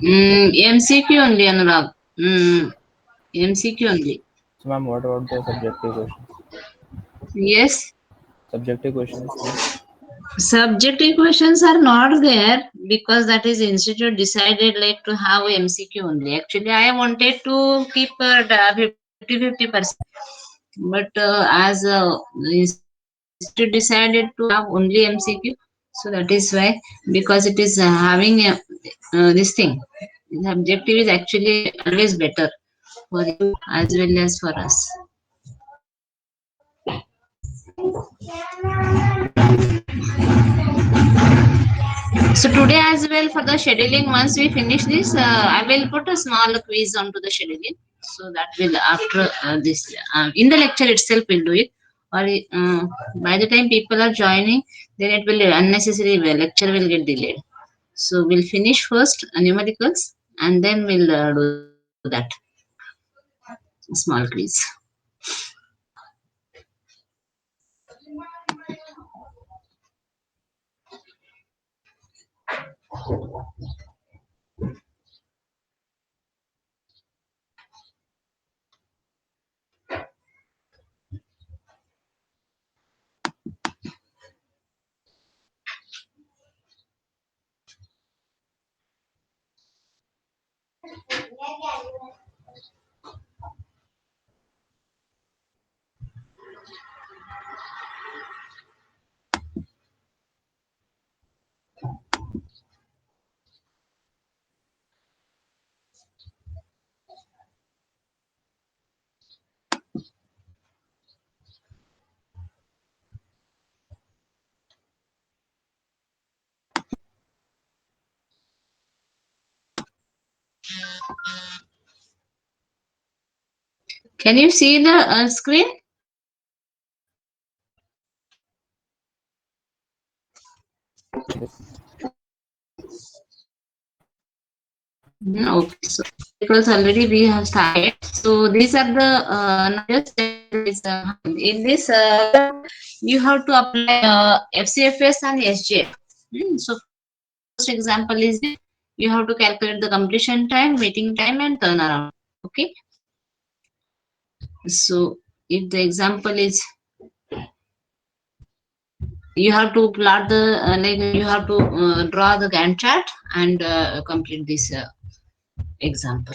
MCQ only, Anurag. MCQ only. So, ma'am, what about the subjective questions? Yes. Subjective questions, please. Subjective questions are not there because that is institute decided like to have MCQ only. Actually, I wanted to keep 50-50%, but as the institute decided to have only MCQ, so that is why, because it is having this thing. The objective is actually always better for you as well as for us. So today as well for the scheduling, once we finish this, I will put a small quiz onto the scheduling. So that will after this in the lecture itself we'll do it. Or by the time people are joining, then it will unnecessary lecture will get delayed. So we'll finish first numericals and then we'll do that small quiz. Can you see the screen? Okay, so because already we have started. So these are the now just this, in this you have to apply FCFS and SGF. So first example is this. You have to calculate the completion time, waiting time, and turnaround. Okay. So if the example is you have to plot the like you have to draw the Gantt chart and complete this example.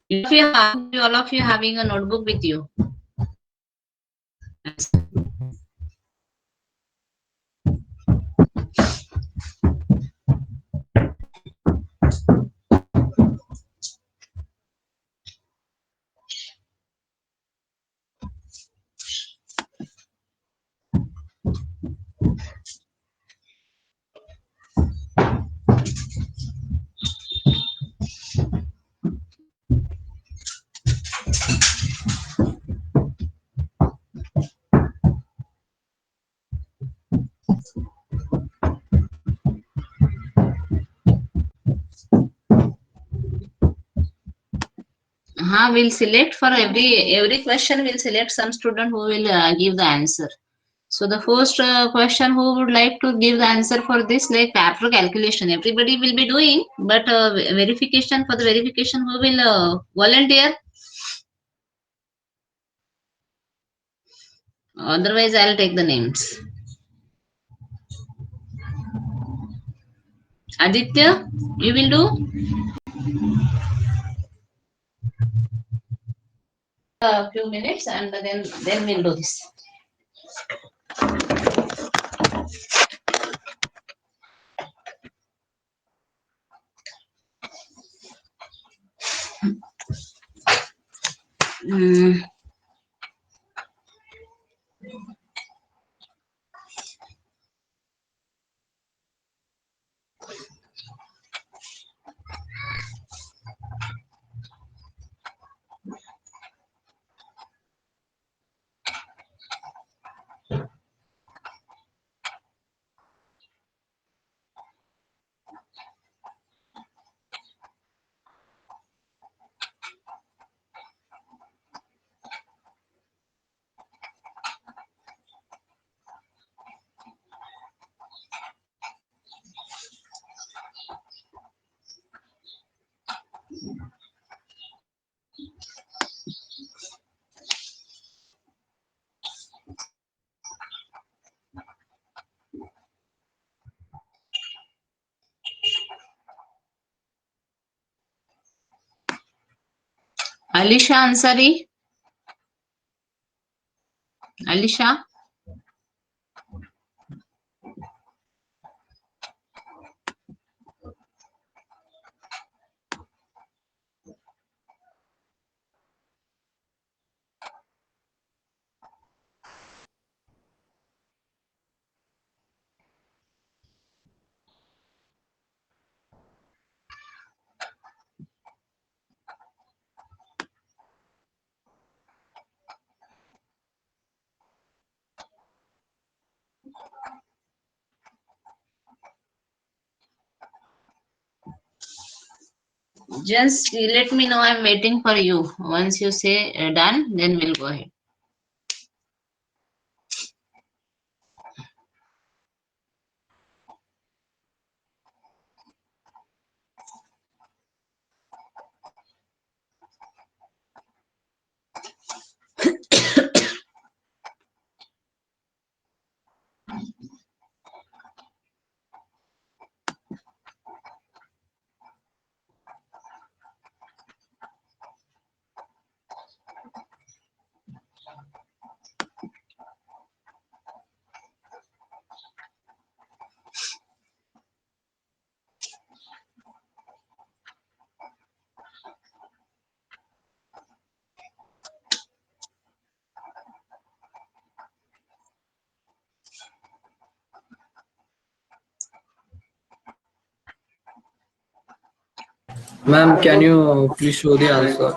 If you have all of you having a notebook with you. We'll select for every question. We'll select some student who will give the answer. So the first question, who would like to give the answer for this? Like after calculation, everybody will be doing, but verification for the verification, who will volunteer? Otherwise, I'll take the names. Aditya, you will do. A few minutes, and then we'll do this. Mm. Alisha Ansari. Alisha. Just let me know. I'm waiting for you. Once you say done, then we'll go ahead. Ma'am, can you please show the answer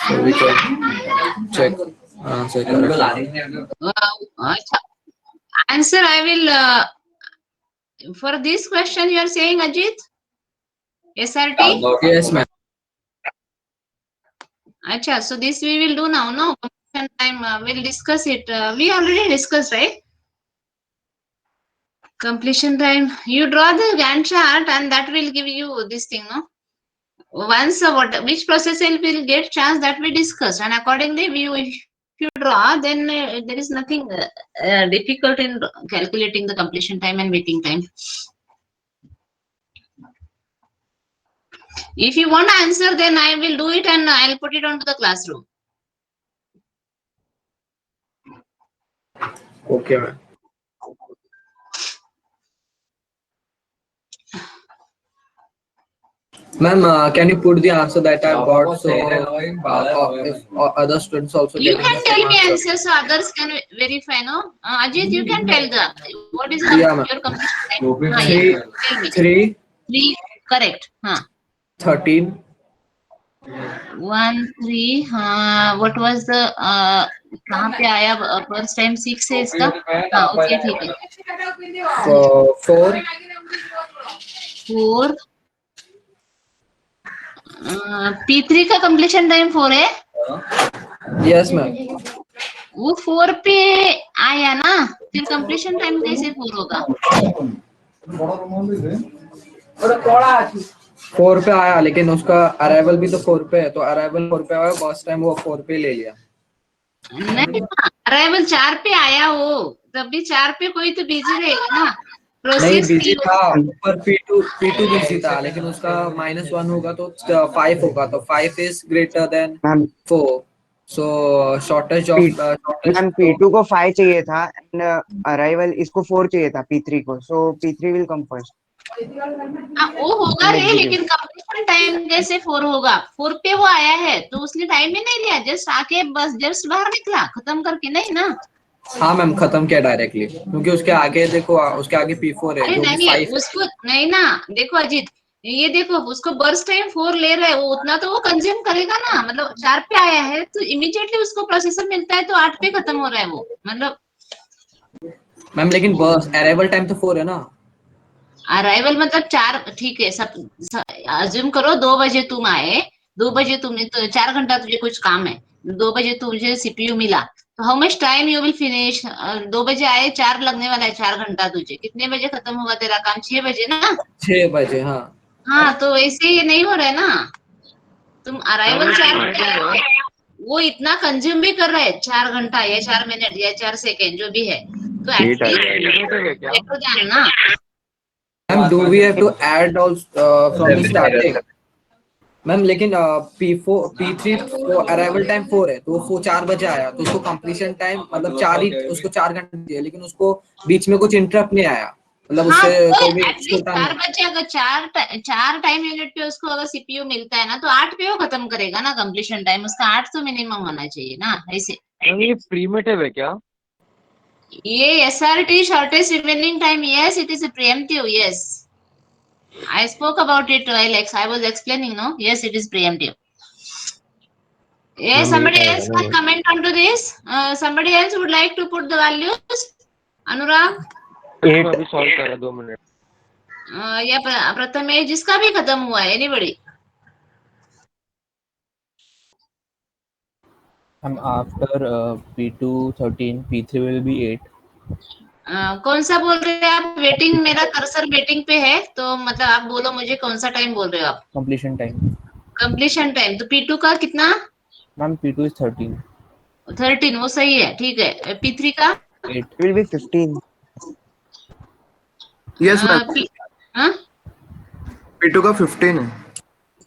so we can check answer correctly? Acha. Answer I will. For this question, you are saying Ajit? SRT? Yes, ma'am. Acha. So this we will do now. No completion time. We'll discuss it. We already discussed, right? Completion time. You draw the Gantt chart, and that will give you this thing, no? Once which process will get chance that we discussed, and accordingly if you draw, then there is nothing difficult in calculating the completion time and waiting time. If you want to answer, then I will do it and I'll put it onto the classroom. Okay, ma'am. Ma'am, can you put the answer that I've got so if other students also You getting the can same tell me answer? answer so others can verify, no? Ajit, you can tell what is Yeah, ma'am. your completion time? Three, Tell me. 3, 3, correct. 13. 1, 3. What was the कहाँ पे आया first time 6 है इसका? हाँ, okay ठीक है. 4. 4. P3 का completion time 4 है. Yes, ma'am. वो 4 पे आया ना, फिर completion time कैसे 4 होगा? 4 पे आया, लेकिन उसका अराइवल भी तो 4 पे है, तो अराइवल 4 पे आया, फर्स्ट टाइम वो 4 पे ले लिया. नहीं, अराइवल 4 पे आया वो, तब भी 4 पे कोई तो बिजी रहेगा ना. नहीं, प्रोसेस बिजी था पर P2 बिजी था, लेकिन उसका -1 होगा तो 5 होगा, तो 5 is greater than 4. So shortage of ma'am P2 को 5 चाहिए था एंड अराइवल इसको 4 चाहिए था P3 को, सो P3 विल कम फर्स्ट. वो होगा रे, लेकिन कंप्लीशन टाइम कैसे 4 होगा? 4 पे वो आया है तो उसने टाइम ही नहीं लिया, जस्ट आके बस जस्ट बाहर निकला, खत्म करके नहीं ना. हाँ मैम, खत्म किया डायरेक्टली, क्योंकि उसके आगे देखो, उसके आगे P4 है अरे जो कि नहीं, 5 है. उसको नहीं ना. देखो अजीत, ये देखो उसको बर्स्ट टाइम 4 ले रहा है, वो उतना तो वो कंज्यूम करेगा ना. मतलब 4 पे आया है तो इमीडिएटली उसको प्रोसेसर मिलता है तो 8 पे खत्म हो रहा है वो. मतलब मैम, लेकिन बस अराइवल टाइम तो 4 है ना. अराइवल मतलब 4, ठीक है. सब अज्यूम करो 2 बजे तुम आए, 2 बजे तुमने तो 4 घंटा तुझे कुछ काम है, 2 बजे तुझे सीपीयू मिला, तो how much time you will finish? 2 बजे आए, 4 लगने वाला है, 4 घंटा तुझे कितने बजे खत्म होगा तेरा काम? 6 बजे ना. 6 बजे, हाँ. हाँ, तो ऐसे ये नहीं हो रहा है ना. तुम अराइवल 4 पे आए हो, वो इतना कंज्यूम भी कर रहा है 4 घंटा या 4 मिनट या 4 सेकेंड जो भी है, तो एटलीस्ट देखो ध्यान ना. Ma'am, do we have to add also from the starting? Ma'am लेकिन P3 को अराइवल टाइम 4 है, तो वो 4 बजे आया, तो उसको कंप्लीशन टाइम मतलब 4 ही, उसको 4 घंटे दिए, लेकिन उसको बीच में कुछ इंटरप्ट नहीं आया, मतलब हाँ, उससे तो कोई भी एटलीस्ट छूटा 4 नहीं। बजे अगर चार टाइम यूनिट पे उसको अगर सीपीयू मिलता है ना, तो 8 पे वो खत्म करेगा ना कंप्लीशन टाइम, उसका 8 तो मिनिमम होना चाहिए ना ऐसे। मैम ये प्रीमेटिव है क्या? ये SRT shortest remaining time, yes it is preemptive, yes I spoke about it while I was explaining, no, yes it is preemptive. Yes, ma'am somebody 8 आएगा else ना can ये? comment onto this. Somebody else would like to put the values. Anurag, 8 अभी solve कर रहा, 2 minute. या प्रथमेश, जिसका भी खत्म हुआ है, anybody? And after P2 13, P3 will be 8. कौन सा बोल रहे हैं आप? वेटिंग, मेरा कर्सर वेटिंग पे है, तो मतलब आप बोलो मुझे कौन सा टाइम बोल रहे हो आप? Completion time. कंप्लीशन टाइम, तो P2 का कितना? Ma'am, P2 is 13. 13, वो सही है, ठीक है। P3 का? 8. It will be 15. Yes ma'am, P, हाँ? P2 का 15 है।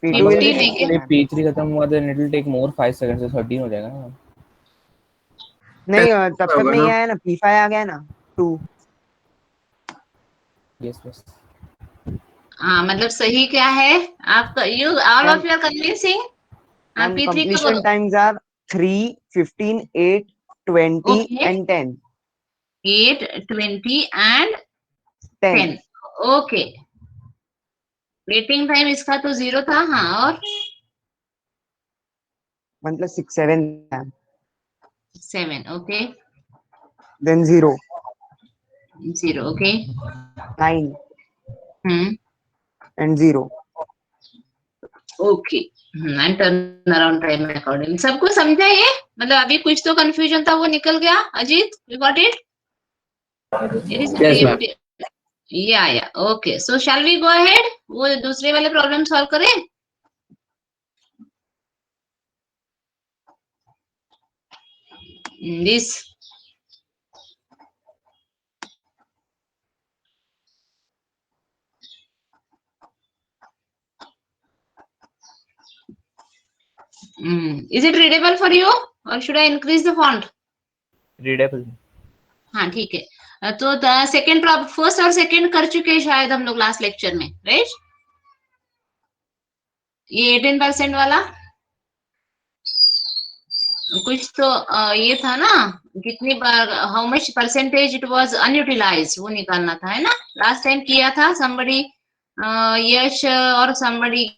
P2 will be 15 है क्या? 15, ma'am. P3 खत्म हुआ then it will take more 5 seconds, so 13 हो जाएगा ना। नहीं, तब तक होगा में ना। ये आया ना, P5 आ गया ना 2। Yes, yes. हाँ, मतलब सही क्या है आपका? You all Ma'am, of you are convincing. हाँ, ma'am, P3 का completion बोलो। times are 3, 15, 8, 20 okay, and 10. 8, 20 and 10 10। Okay, waiting time इसका तो 0 था, हाँ, और मतलब 6, 7, ma'am. 7, okay, Then 0, 0, okay, 9 hmm, and 0. Okay, and turn around time according. सबको समझा ये? मतलब अभी कुछ तो कंफ्यूजन था, वो निकल गया। Ajit, you got it? It is yes ma'am. या okay, so shall we go ahead, वो दूसरे वाले प्रॉब्लम सॉल्व करें? This is it readable for you or should I increase the font? Readable. हाँ, ठीक है। तो सेकंड फर्स्ट और सेकंड कर चुके हैं शायद हम लोग लास्ट लेक्चर में, राइट? ये 18% वाला कुछ तो ये था ना, कितनी बार, how much percentage it was unutilise, वो निकालना था, है ना? लास्ट टाइम किया था somebody, यश और somebody।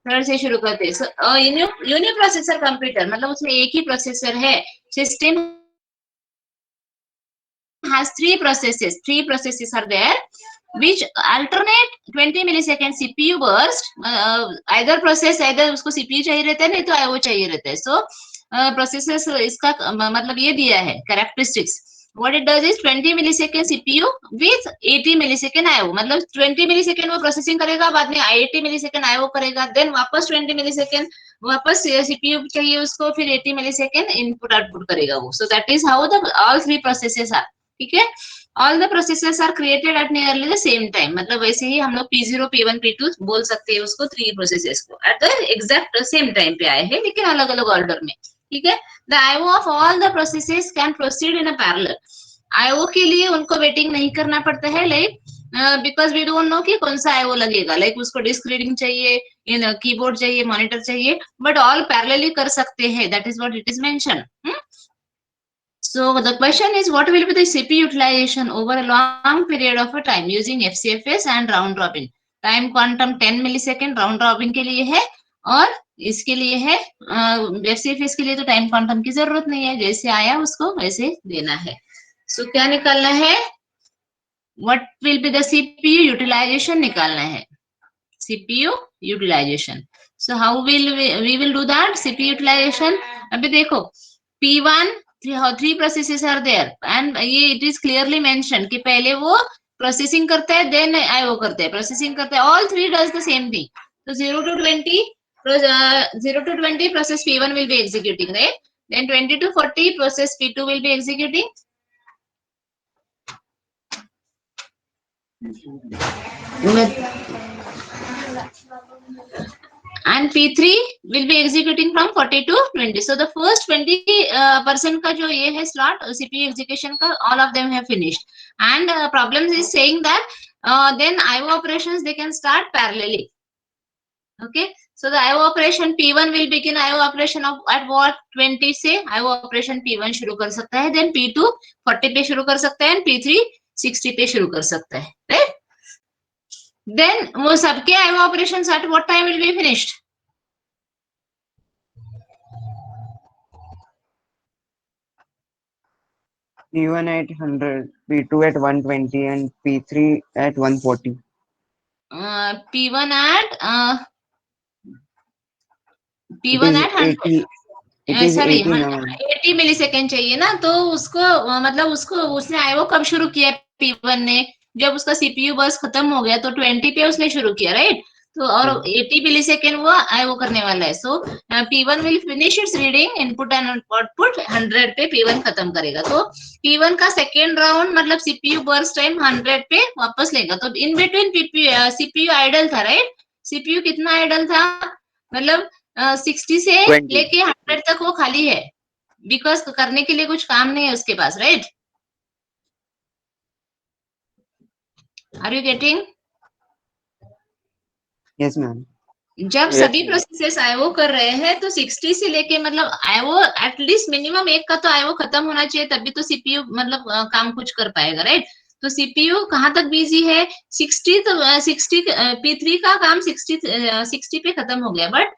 थर्ड से शुरू करते हैं। यूनिप्रोसेसर कंप्यूटर मतलब उसमें एक ही प्रोसेसर है। System has three processes are there which alternate 20 millisecond CPU burst, either उसको CPU चाहिए रहता है, नहीं तो IO चाहिए रहता है। So प्रोसेसर्स इसका मतलब ये दिया है characteristics, what it does is 20 millisecond CPU with 80 millisecond IO, मतलब 20 millisecond वो प्रोसेसिंग करेगा, बाद में 80 millisecond IO करेगा, देन वापस 20 millisecond वापस CPU चाहिए उसको, फिर 80 millisecond इनपुट आउटपुट करेगा वो। So that is how the all three processes are, ठीक है? All the processors are created at nearly the same time, मतलब वैसे ही हम लोग P0, P1, P2 बोल सकते हैं उसको, थ्री प्रोसेसर्स को at the exact same time पे आए हैं, लेकिन अलग अलग ऑर्डर में, ठीक है? The IO of all the processors can proceed in a parallel. IO के लिए उनको वेटिंग नहीं करना पड़ता है, like because we don't know कि कौन सा IO लगेगा, लाइक उसको डिस्क रीडिंग चाहिए, इन कीबोर्ड चाहिए, मॉनिटर चाहिए, बट ऑल पैरेलली कर सकते हैं, that is what it is mention. So the question is, what will be the CPU utilization over a long period of a time using FCFS and round robin? Time quantum 10 millisecond round robin के लिए है, और इसके लिए है FCFS के लिए तो टाइम क्वांटम की जरूरत नहीं है, जैसे आया उसको वैसे देना है। So क्या निकालना है? What will be the CPU utilization निकालना है, CPU utilization. So how will we will do that CPU utilization? अभी देखो P1 three processes are there and ये it is clearly mentioned कि पहले वो प्रोसेसिंग करता है, then IO करता है, प्रोसेसिंग करता है, all three does the same thing. So 0 to 20 process P1 will be executing, right? Then 20 to 40 process P2 will be executing. and P3 will be executing from 40 to 20. So the first 20% का जो ये है slot CPU execution का, all of them have finished. And problems is saying that then IO operations they can start parallelly. Okay, so the IO operation P1 will begin IO operation of at what 20 से IO operation P1 शुरू कर सकता है, then P2 40 पे शुरू कर सकता है, and P3 60 पे शुरू कर सकता है, right? Then वो सबके IO operations at what time will be finished? P1 at 100, P2 at 120, and P3 at 140. P1 at It is 100. 80. It is sorry 80 ना मैम. 80 मिलीसेकेंड चाहिए ना, तो उसको मतलब उसको उसने आईओ कब शुरू किया P1 ने? जब उसका सीपीयू बस खत्म हो गया तो 20 पे उसने शुरू किया, राइट? तो और 80 मिलीसेकेंड वो आईओ करने वाला है. सो P1 will finish it's reading input and output 100 पे P1 खत्म करेगा. तो P1 का सेकेंड राउंड मतलब सीपीयू बर्स्ट टाइम 100 पे वापस लेगा. तो इन बिटवीन सीपीयू आइडल था, राइट? सीपीयू कितना आइडल था? मतलब 60 से 20. लेके 100 तक वो खाली है, बिकॉज करने के लिए कुछ काम नहीं है उसके पास, right? Are you getting? Yes ma'am. जब Yes, सभी ma'am. प्रोसेसेस आईओ कर रहे हैं तो 60 से लेके मतलब आईओ एटलीस्ट मिनिमम एक का तो आईओ खत्म होना चाहिए, तभी तो सीपीयू मतलब काम कुछ कर पाएगा, राइट? तो सीपीयू कहाँ तक बिजी है? 60 तो 60 P3 का काम 60 पे खत्म हो गया, but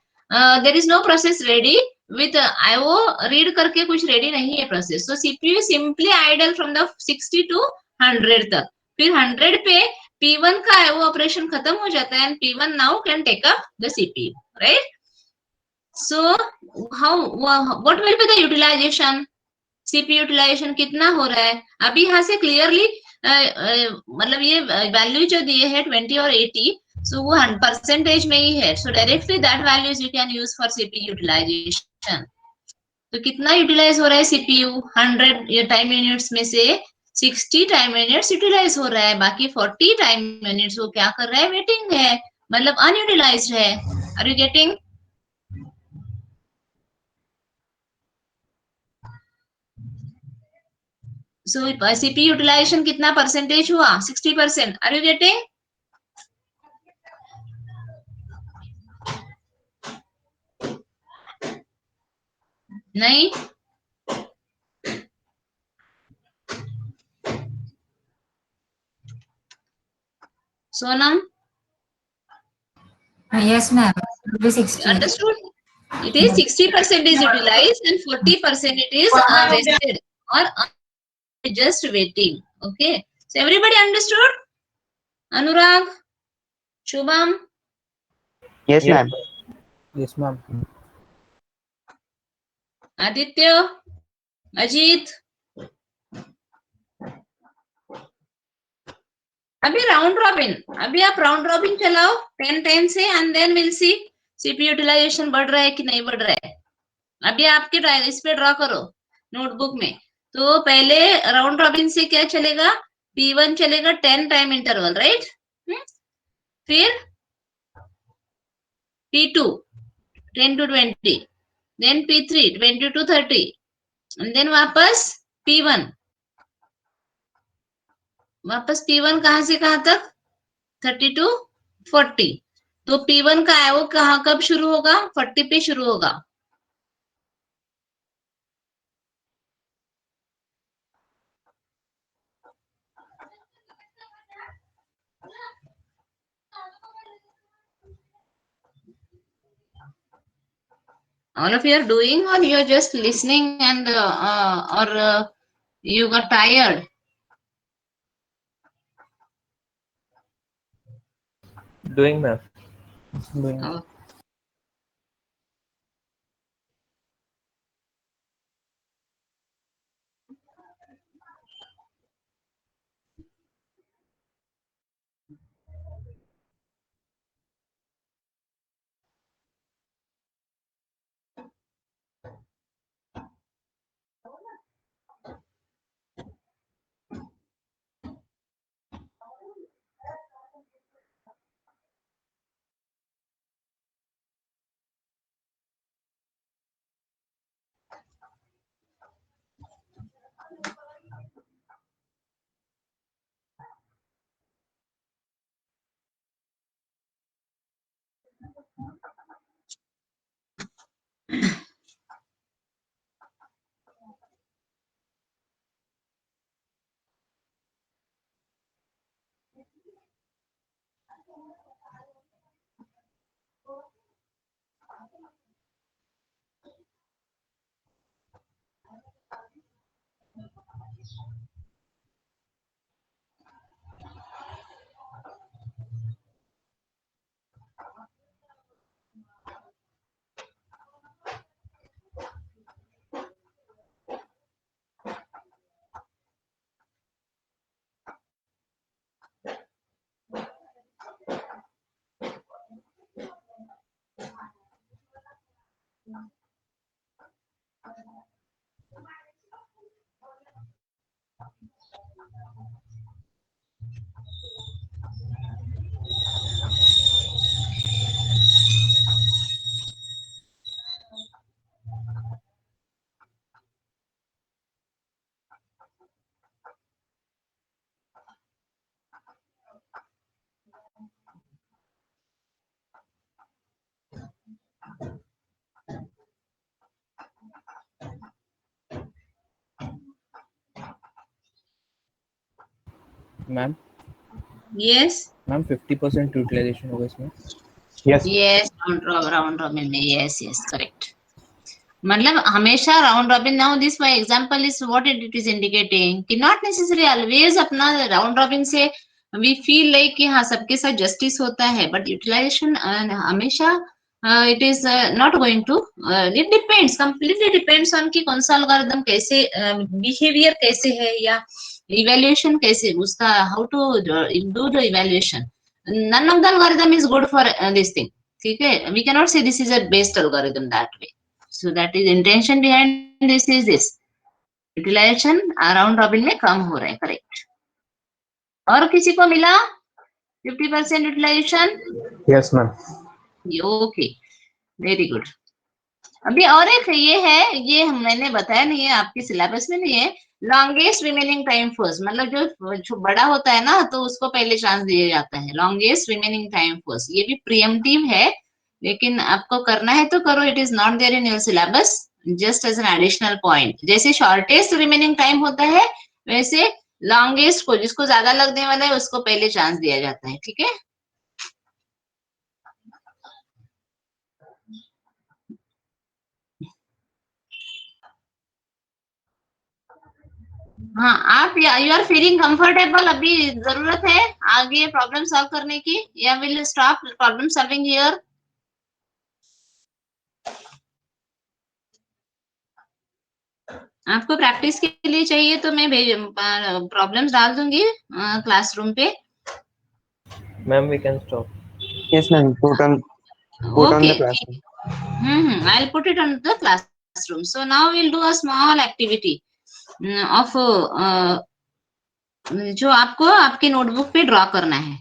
there is no process ready with IO read करके, कुछ रेडी नहीं है प्रोसेस. तो CPU simply idle from the 60 to 100 तक. फिर 100 पे P1 का आईओ ऑपरेशन खत्म हो जाता है, and P1 now can take up the CPU, right? So how what will be the utilisation? CPU utilisation कितना हो रहा है अभी? यहाँ से क्लियरली मतलब ये वैल्यू जो दिए है 20 और 80, सो वो परसेंटेज में ही है. सो directly that values you can use for CPU utilisation. तो कितना यूटिलाइज हो रहा है सीपीयू? 100 टाइम यूनिट्स में से 60 टाइम यूनिट्स यूटिलाइज हो रहा है, बाकी 40 टाइम यूनिट्स वो क्या कर रहा है? वेटिंग है, मतलब अनयूटिलाइज्ड है. Are you getting? So CPU utilisation कितना परसेंटेज हुआ? 60%. Are you getting? नहीं? Sonam, Yes, ma'am. It will be 60. understood? It is 60% is utilized and 40% it is wasted or just waiting. Okay, so everybody understood? Anurag, Shubham, Yes Yes. ma'am. Yes, ma'am. Aditya, Ajit. अभी round robin, अभी आप round robin चलाओ 10 time से, and then will see CPU utilisation बढ़ रहा है कि नहीं बढ़ रहा है. अभी आपके इस पे ड्रॉ करो नोटबुक में. तो पहले राउंड रॉबिन से क्या चलेगा? P1 चलेगा 10 टाइम इंटरवल, राइट? फिर P2 10 to 20, then P3 20 to 30, and then वापस P1. वापस P1 कहां से कहां तक? 30 to 40. तो P1 का आईओ कहां कब शुरू होगा? 40 पे शुरू होगा. All of you are doing, or you are just listening and or you got tired? Doing, ma'am. Doing. Oh. Ma'am Yes. Ma'am 50% utilisation होगा इसमें। Yes, round robin में yes correct. मतलब हमेशा round robin, now this my example is what it is indicating कि not necessary always अपना round robin से we feel like कि हाँ सबके साथ जस्टिस होता है, बट यूटिलाइजेशन हमेशा it is not going to, it depends, completely depends on कि कौन सा एल्गोरिथम कैसे बिहेवियर कैसे है या इवैल्यूएशन कैसे उसका, how to do the evaluation. None of the algorithm is good for this thing. ठीक है, we can not say this is a best algorithm that way. So that is intention behind this is this. Utilization round robin में कम हो रहा है, correct. और किसी को मिला 50% utilization? Yes ma'am. Okay, very good. अभी और एक ये है, ये मैंने बताया नहीं है, आपके सिलेबस में नहीं है. लॉन्गेस्ट रिमेनिंग टाइम फर्स्ट, मतलब जो बड़ा होता है ना तो उसको पहले चांस दिया जाता है. लॉन्गेस्ट रिमेनिंग टाइम फर्स्ट, ये भी प्रीएम्प्टिव है, लेकिन आपको करना है तो करो. It is not there in your syllabus, just as an additional point. जैसे शॉर्टेस्ट रिमेनिंग टाइम होता है, वैसे लॉन्गेस्ट को, जिसको ज्यादा लगने वाला है उसको पहले चांस दिया जाता है. ठीक है. हाँ, आप यू आर फीलिंग कंफर्टेबल? अभी जरूरत है आगे प्रॉब्लम सॉल्व करने की, या will stop problem solving here? आपको प्रैक्टिस के लिए चाहिए तो मैं प्रॉब्लम्स डाल दूंगी क्लासरूम पे. Ma'am we can stop. Yes, ma'am. Put on okay, the classroom. I will put it on the classroom. So now will do a small activity of जो आपको आपके नोटबुक पे ड्रॉ करना है,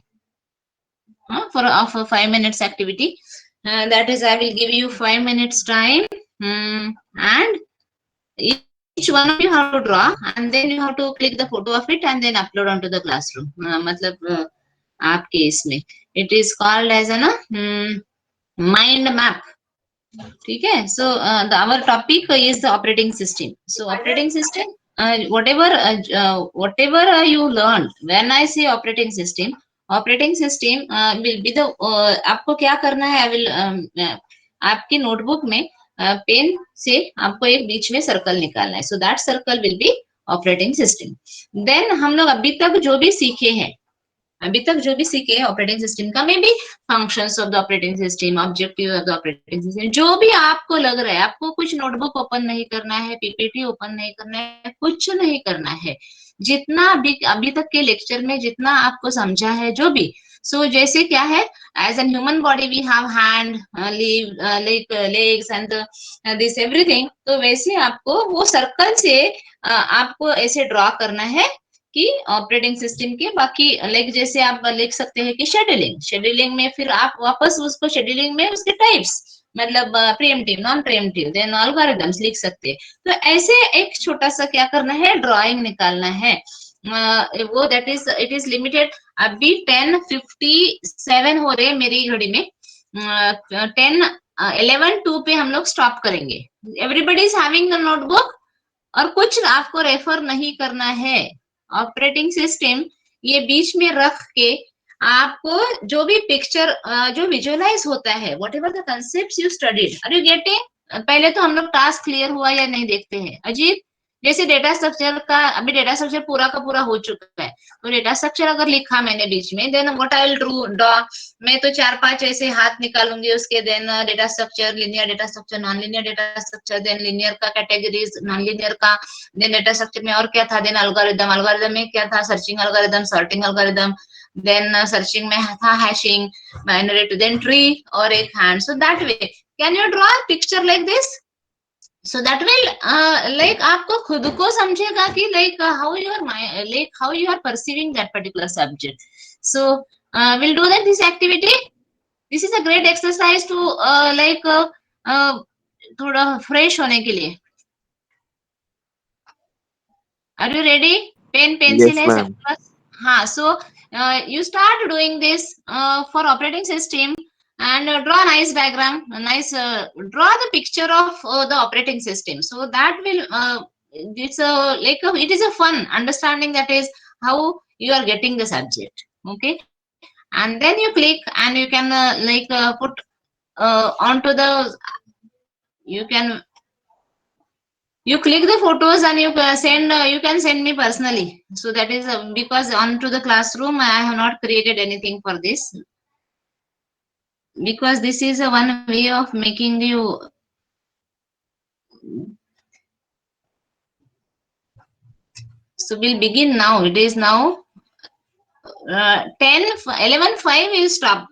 for of a 5 minutes activity. That is, I will give you 5 minutes time, and each one of you have to draw, and then you have to click the photo of it and then upload onto the classroom. मतलब आपके इसमें it is called as a mind map. ठीक है. So our topic is the operating system. So operating system, whatever you learned, when I say operating system will be the आपको क्या करना है, I will आपके नोटबुक में pen से आपको एक बीच में सर्कल निकालना है. So that circle will be operating system. Then हम लोग अभी तक जो भी सीखे हैं ऑपरेटिंग सिस्टम का, में भी functions of the operating system, objective of the operating system, जो भी आपको लग रहा है. आपको कुछ नोटबुक ओपन नहीं करना है, पीपीटी ओपन नहीं करना है, कुछ नहीं करना है. जितना अभी तक के लेक्चर में जितना आपको समझा है जो भी, सो जैसे क्या है, as an human body we have hand, legs and this everything. तो वैसे आपको वो सर्कल से आपको ऐसे ड्रॉ करना है कि ऑपरेटिंग सिस्टम के बाकी, लाइक जैसे आप लिख सकते हैं कि शेड्यूलिंग में फिर आप वापस उसको शेड्यूलिंग में उसके टाइप्स, मतलब preemptive, non preemptive, then algorithms लिख सकते हैं. तो ऐसे एक छोटा सा क्या करना है, ड्राइंग निकालना है. वो that is, it is limited. अभी 10:57 हो रहे मेरी घड़ी में. 11:02 पे हम लोग स्टॉप करेंगे. Everybody is having a notebook, और कुछ आपको रेफर नहीं करना है. ऑपरेटिंग सिस्टम ये बीच में रख के आपको जो भी पिक्चर जो विजुअलाइज होता है, whatever the concept you studied, are you getting? पहले तो हम लोग टास्क क्लियर हुआ या नहीं देखते हैं। अजीत, जैसे डेटा स्ट्रक्चर का, अभी डेटा स्ट्रक्चर पूरा का पूरा हो चुका है, तो डेटा स्ट्रक्चर अगर लिखा मैंने बीच में, then what I will draw, मैं तो 4-5 ऐसे हाथ निकालूंगी उसके, then data structure, linear data structure, non linear data structure, then linear का कैटेगरीज, नॉन लिनियर का, देन डेटा स्ट्रक्चर में और क्या था, देन अल्गोरिदम, अल्गोरिदम में क्या था, searching algorithm, sorting algorithm, then searching में था hashing, binary two, then tree और एक hand. So that way can you draw picture like this? so that will like आपको खुद को समझेगा कि like how you are like how you are perceiving that particular subject. So we'll do that this activity. This is a great exercise to like थोड़ा fresh होने के लिए। Are you ready? Pen pencil Yes, है ma'am. सबके पास? हाँ, so you start doing this for operating system and draw a nice diagram, a nice draw the picture of the operating system. So that will it's a like it is a fun understanding, that is how you are getting the subject. Okay, and then you click and you can like put onto the, you can, you click the photos and you send you can send me personally. So that is because onto the classroom I have not created anything for this, because this is a one way of making you. So we'll begin now. It is now 10 11:05 will stop.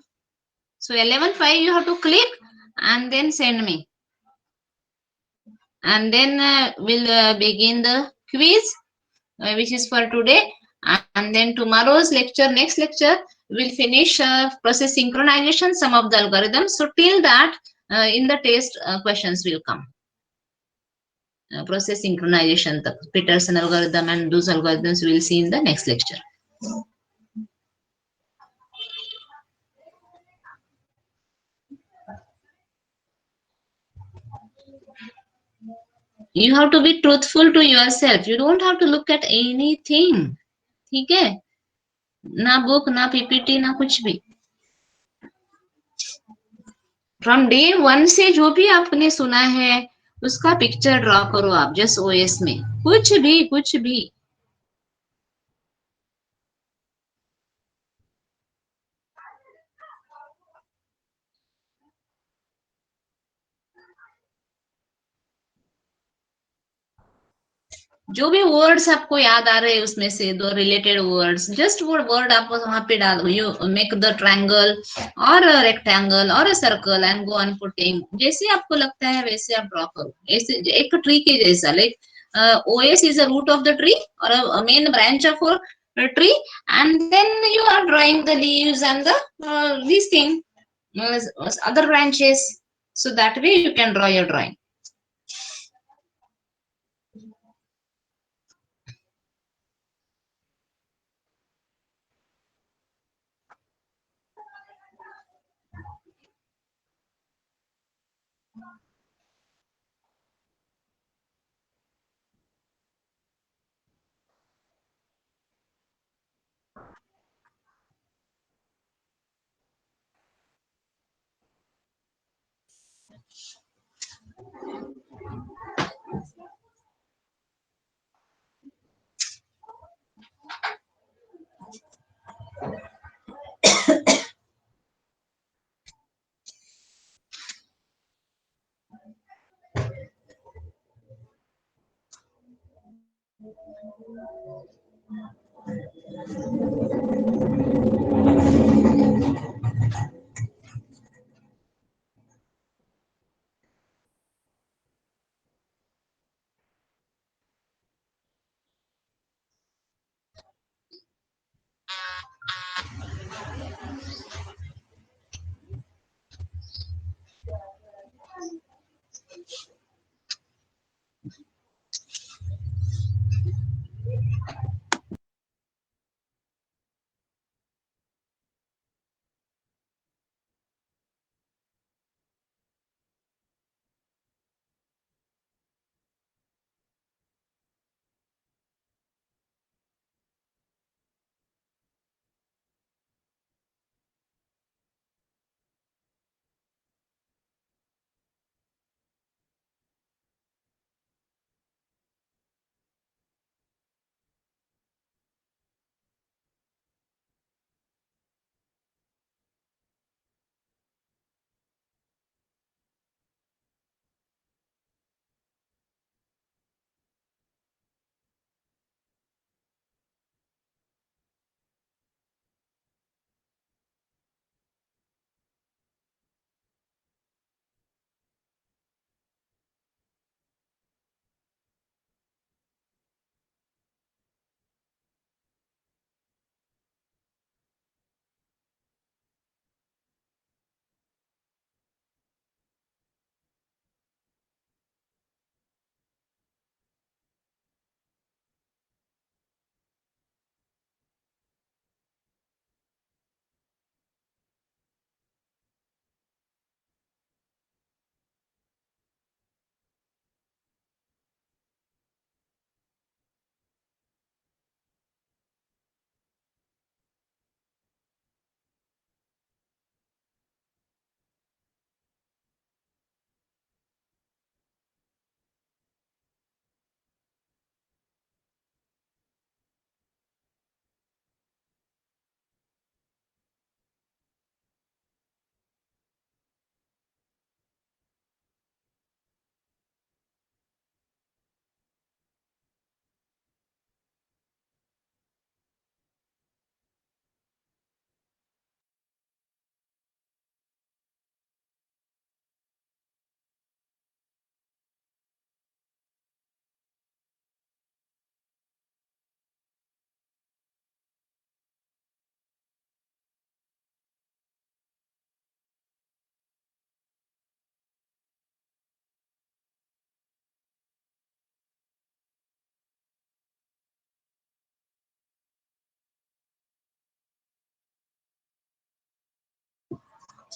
So 11:05 you have to click and then send me, and then we'll begin the quiz which is for today, and then tomorrow's lecture, next lecture, we'll finish process synchronization, some of the algorithms. So till that in the test questions will come, process synchronization, the Peterson algorithm and those algorithms we will see in the next lecture. You have to be truthful to yourself. You don't have to look at anything. ठीक है? ना book, ना PPT, ना कुछ भी। From day 1 से जो भी आपने सुना है उसका पिक्चर ड्रॉ करो आप, जस्ट ओएस में, कुछ भी कुछ भी। जो भी वर्ड्स आपको याद आ रहे हैं उसमें से दो रिलेटेड वर्ड्स, जस्ट वो वर्ड आप वहां पे डालो, यू मेक द ट्रायंगल और रेक्टेंगल और circle and go on putting, जैसे आपको लगता है वैसे आप ड्रॉ करो, ऐसे एक ट्री के जैसा, like OS is a root of the tree और a main branch of a tree, and then you are drawing the leaves and the these thing other branches, so that way you can draw your drawing.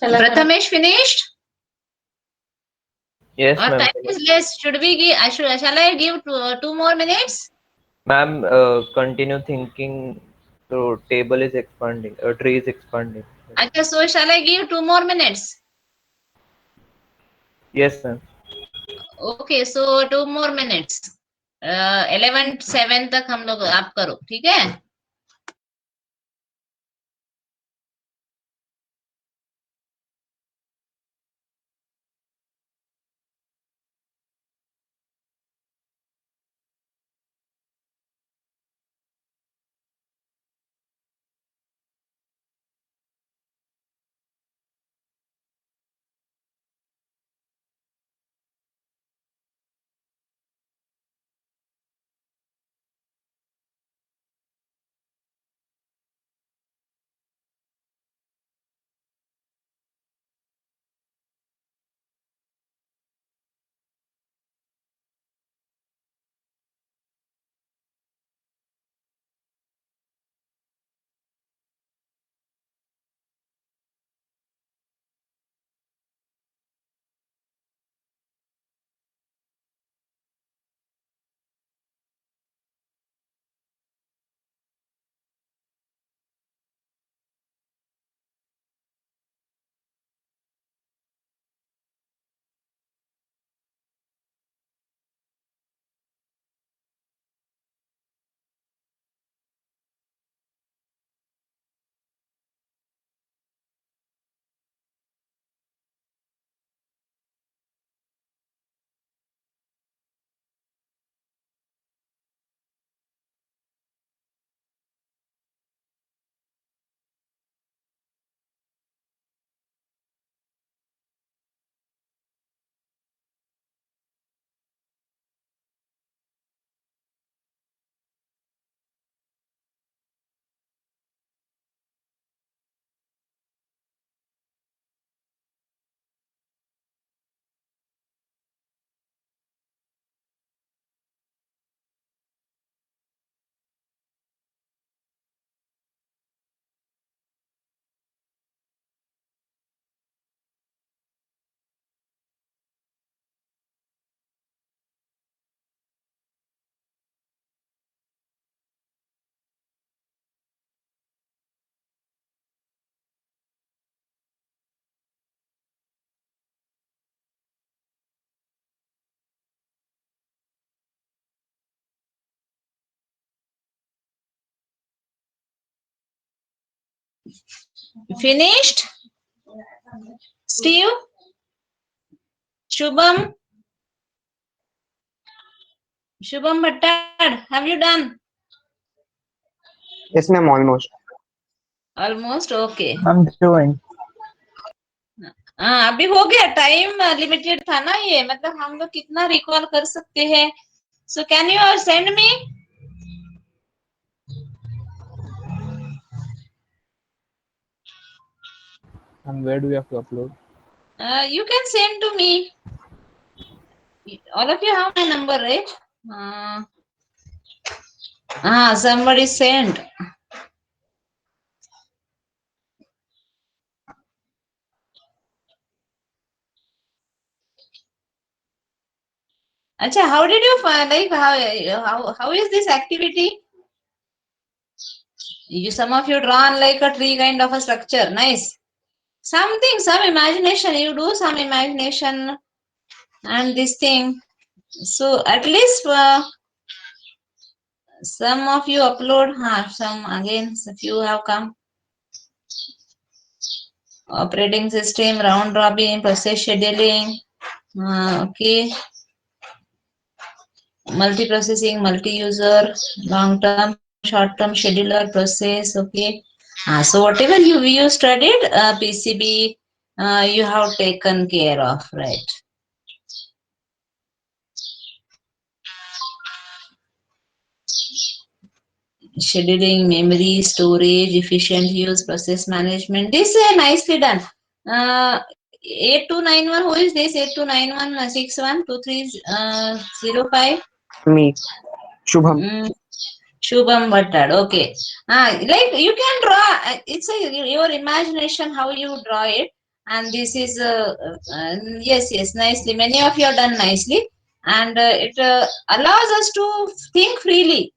Prathamesh finished? Yes, Or ma'am. time is less? Should we give? Shall I give 2 more minutes? Ma'am, continue thinking. So table is expanding. Tree is expanding. Okay, so shall I give 2 more minutes? Yes, ma'am. Okay, so 2 more minutes. 11:07 तक हम लोग आप करो, ठीक है? Finished? Steve? Shubham? Shubham Bhattad, have you done? Yes, ma'am, almost. Almost, okay. I'm doing. हाँ, अभी हो गया, टाइम लिमिटेड था ना ये, मतलब हम लोग कितना रिकॉल कर सकते हैं. So can you send me? And where do we have to upload? You can send to me. All of you have my number, right? Somebody sent. Acha, how did you find, like, how is this activity? Some of you drawn like a tree kind of a structure. Nice. Something, some imagination. You do some imagination and this thing. So at least some of you upload. Some again. A few have come. Operating system, round robin, process scheduling. Okay. Multi-processing, multi-user, long-term, short-term scheduler process. Okay. So whatever you studied, PCB, you have taken care of, right? Scheduling, memory, storage, efficient use, process management. This is nicely done. 8291, who is this? 8291612305. Me, Shubham. Shubham Bhattad. Okay. Like you can draw. It's your imagination how you draw it. and this is yes, nicely. Many of you have done nicely, and it allows us to think freely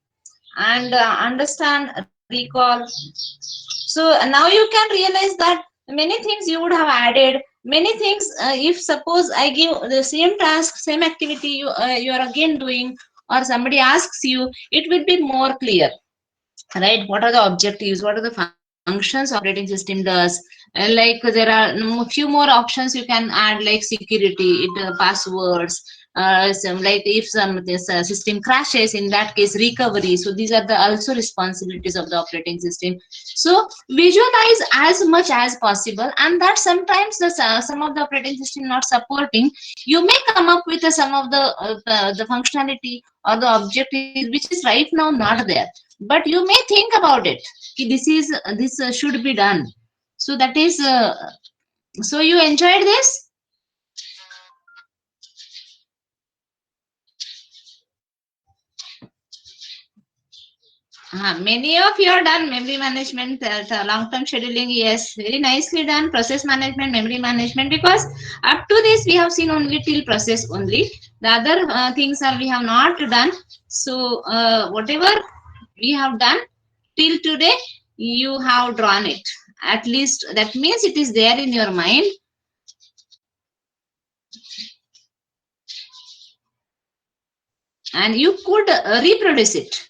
and understand, recall. So now you can realize that many things you would have added, many things. If suppose I give the same task, same activity, you are again doing, or somebody asks you, it will be more clear, right? What are the objectives, what are the functions operating system does. Like there are few more options you can add, like security, passwords, some, like if some this system crashes, in that case recovery. So these are the also responsibilities of the operating system. So visualize as much as possible, and that sometimes some of the operating system not supporting, you may come up with some of the functionality or the objective which is right now not there, but you may think about it, ki this should be done. So that is so you enjoyed this. Many of you are done memory management, long term scheduling, yes, very nicely done. Process management, memory management, because up to this we have seen only till process only, the other things are we have not done. So whatever we have done till today, you have drawn it, at least that means it is there in your mind, and you could reproduce it.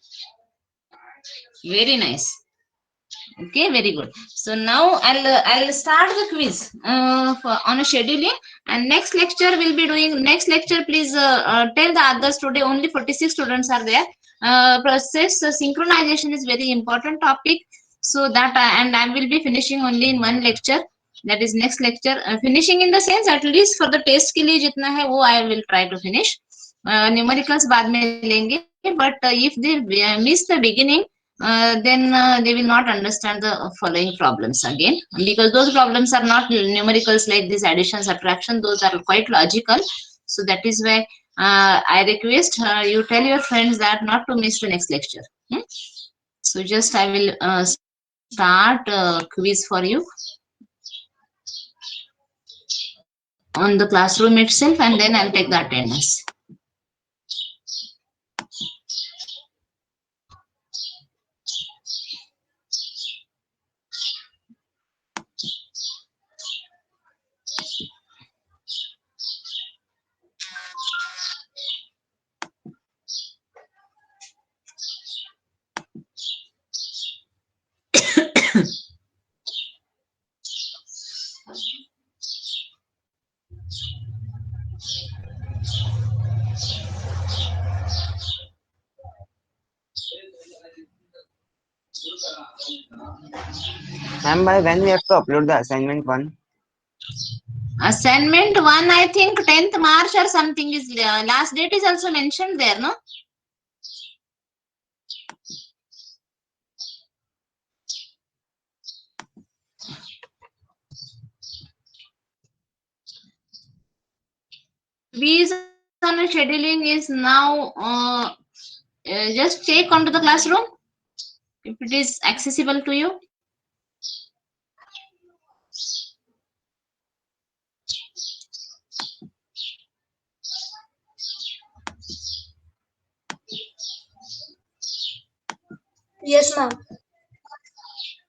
Very nice. Okay, very good. So now I'll start the quiz on a scheduling, and next lecture we'll be doing next lecture. Please tell the others, today only 46 students are there. Process synchronization is very important topic. So that and I will be finishing only in one lecture. That is next lecture. Finishing in the sense, at least for the test के लिए जितना है वो I will try to finish. Numericals बाद में लेंगे, but if they miss the beginning, then they will not understand the following problems again, because those problems are not numericals like this addition, subtraction, those are quite logical. So that is why I request you tell your friends that not to miss the next lecture. So just I will start quiz for you on the classroom itself, and then I'll take the attendance. Ma'am, by when we have to upload the assignment one? Assignment 1, I think 10th March or something is last date is also mentioned there, no? Quiz on scheduling is now just check onto the classroom if it is accessible to you. Yes, ma'am.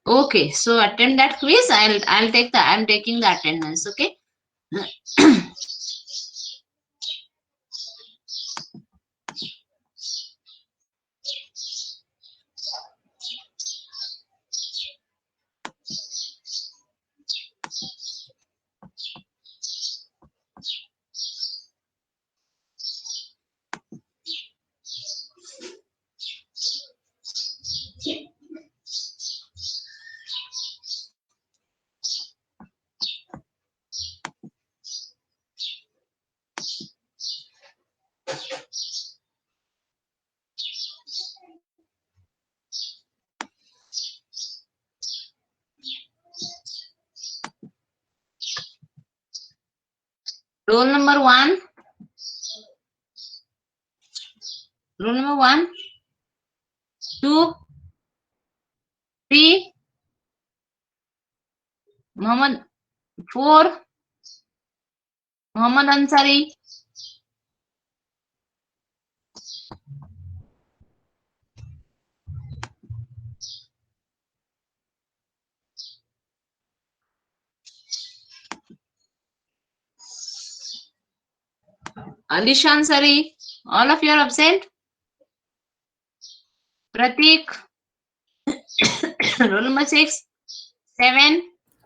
Okay, so attend that quiz. I'm taking the attendance. Okay. Roll number 1. Roll number 1, 2, 3. Mohammed 4. Muhammad Ansari. Alishan Ansari. All of you are absent. Pratik. Roll number 6. 7.